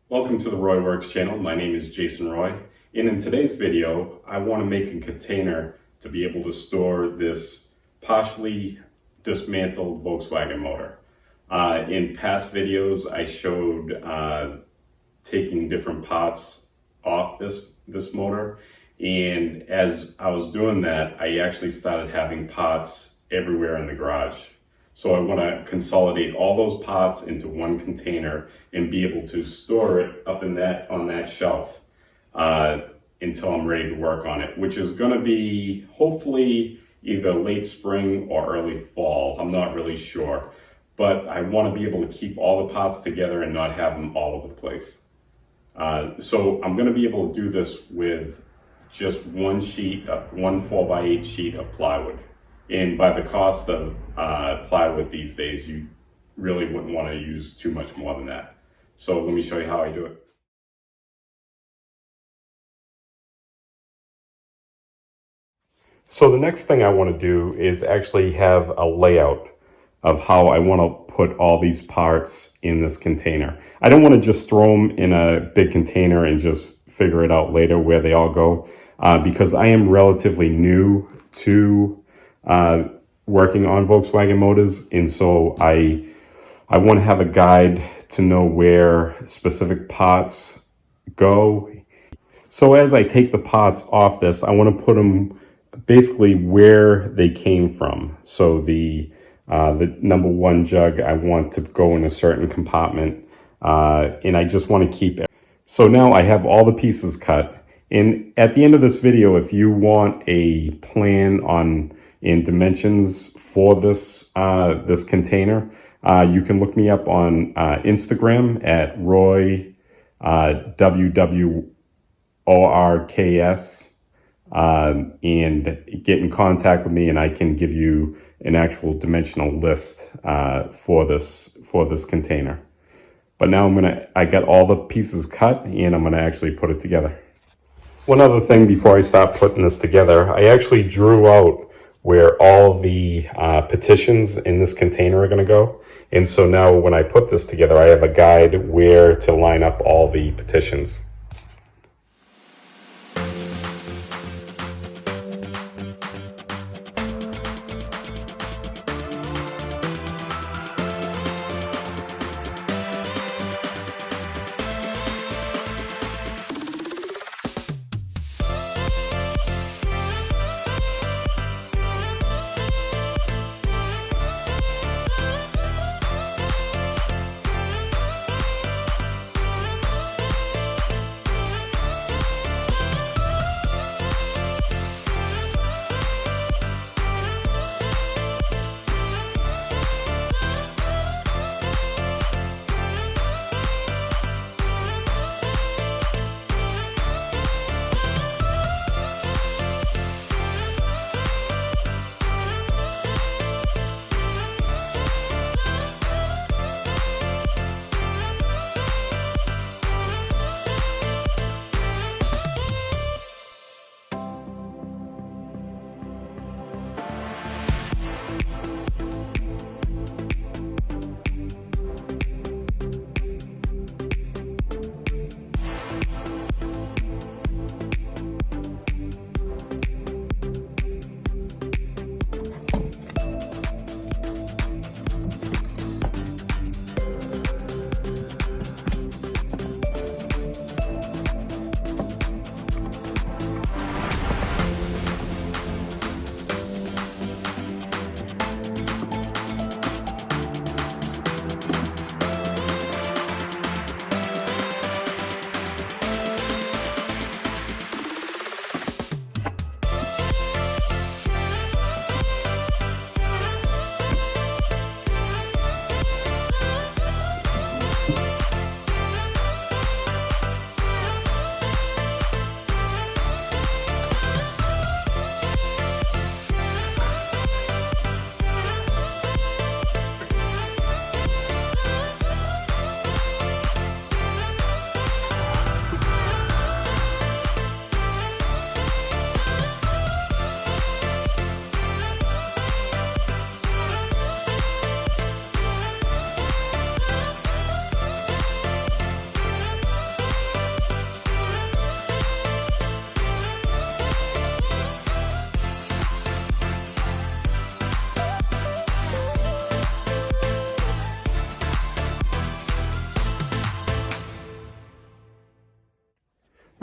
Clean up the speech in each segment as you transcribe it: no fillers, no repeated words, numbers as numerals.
Welcome to the Roy Works channel. My name is Jason Roy, and in today's video I want to make a container to be able to store this partially dismantled Volkswagen motor. In past videos I showed taking different parts off this motor, and as I was doing that I actually started having parts everywhere in the garage. So I want to consolidate all those parts into one container and be able to store it up on that shelf until I'm ready to work on it, which is going to be hopefully either late spring or early fall. I'm not really sure, but I want to be able to keep all the parts together and not have them all over the place. So I'm going to be able to do this with just one 4x8 sheet of plywood. And by the cost of plywood these days, you really wouldn't want to use too much more than that. So let me show you how I do it. So the next thing I want to do is actually have a layout of how I want to put all these parts in this container. I don't want to just throw them in a big container and just figure it out later where they all go, because I am relatively new to working on Volkswagen motors, and so I want to have a guide to know where specific parts go. So as I take the parts off this, I want to put them basically where they came from. So the number one jug, I want to go in a certain compartment, and I just want to keep it. So now I have all the pieces cut, and at the end of this video, if you want a plan in dimensions for this this container, you can look me up on Instagram at Roy WWORKS, and get in contact with me, and I can give you an actual dimensional list for this container. But now I got all the pieces cut, and I'm gonna actually put it together. One other thing before I start putting this together, I actually drew out where all the petitions in this container are going to go. And so now when I put this together, I have a guide where to line up all the petitions.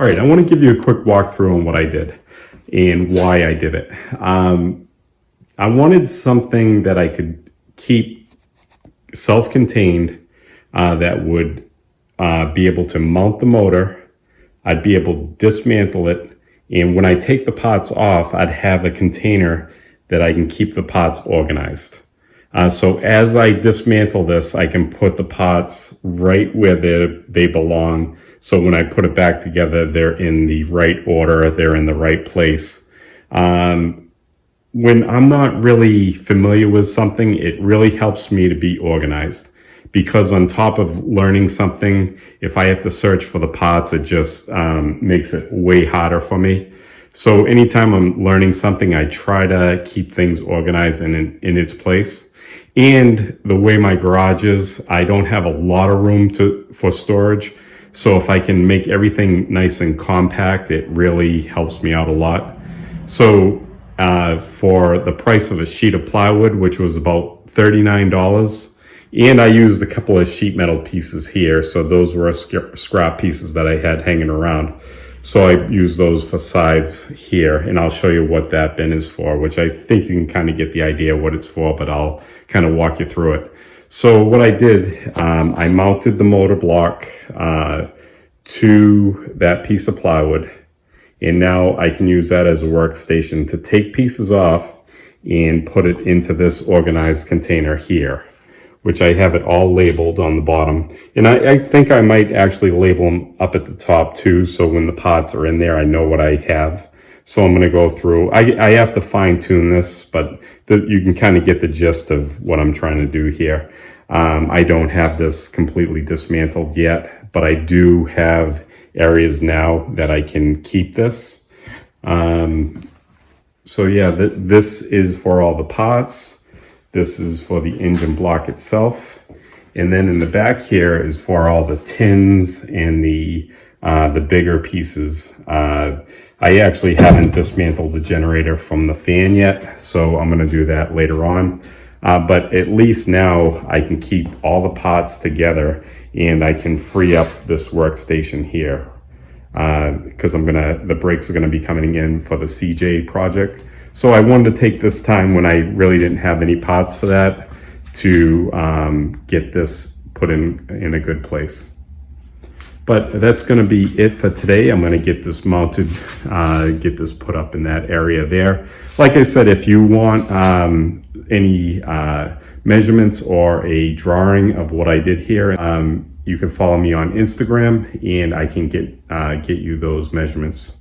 All right, I want to give you a quick walkthrough on what I did and why I did it. I wanted something that I could keep self-contained, that would be able to mount the motor. I'd be able to dismantle it, and when I take the parts off, I'd have a container that I can keep the parts organized. So as I dismantle this, I can put the parts right where they belong. So when I put it back together, they're in the right order, they're in the right place. When I'm not really familiar with something, it really helps me to be organized, because on top of learning something, if I have to search for the parts, it just makes it way harder for me. So anytime I'm learning something, I try to keep things organized and in its place. And the way my garage is, I don't have a lot of room for storage. So if I can make everything nice and compact, it really helps me out a lot. So for the price of a sheet of plywood, which was about $39, and I used a couple of sheet metal pieces here, so those were scrap pieces that I had hanging around. So I used those for sides here, and I'll show you what that bin is for, which I think you can kind of get the idea what it's for, but I'll kind of walk you through it. So what I did, I mounted the motor block to that piece of plywood, and now I can use that as a workstation to take pieces off and put it into this organized container here, which I have it all labeled on the bottom. And I think I might actually label them up at the top too, so when the parts are in there, I know what I have. So I'm gonna go through, I have to fine tune this, but you can kind of get the gist of what I'm trying to do here. I don't have this completely dismantled yet, but I do have areas now that I can keep this. So yeah, this is for all the parts. This is for the engine block itself. And then in the back here is for all the tins and the bigger pieces. I actually haven't dismantled the generator from the fan yet, so I'm gonna do that later on. But at least now I can keep all the parts together, and I can free up this workstation here. Because the brakes are gonna be coming in for the CJ project. So I wanted to take this time when I really didn't have any parts for that to get this put in a good place. But that's going to be it for today. I'm going to get this mounted, get this put up in that area there. Like I said, if you want any measurements or a drawing of what I did here, you can follow me on Instagram, and I can get you those measurements.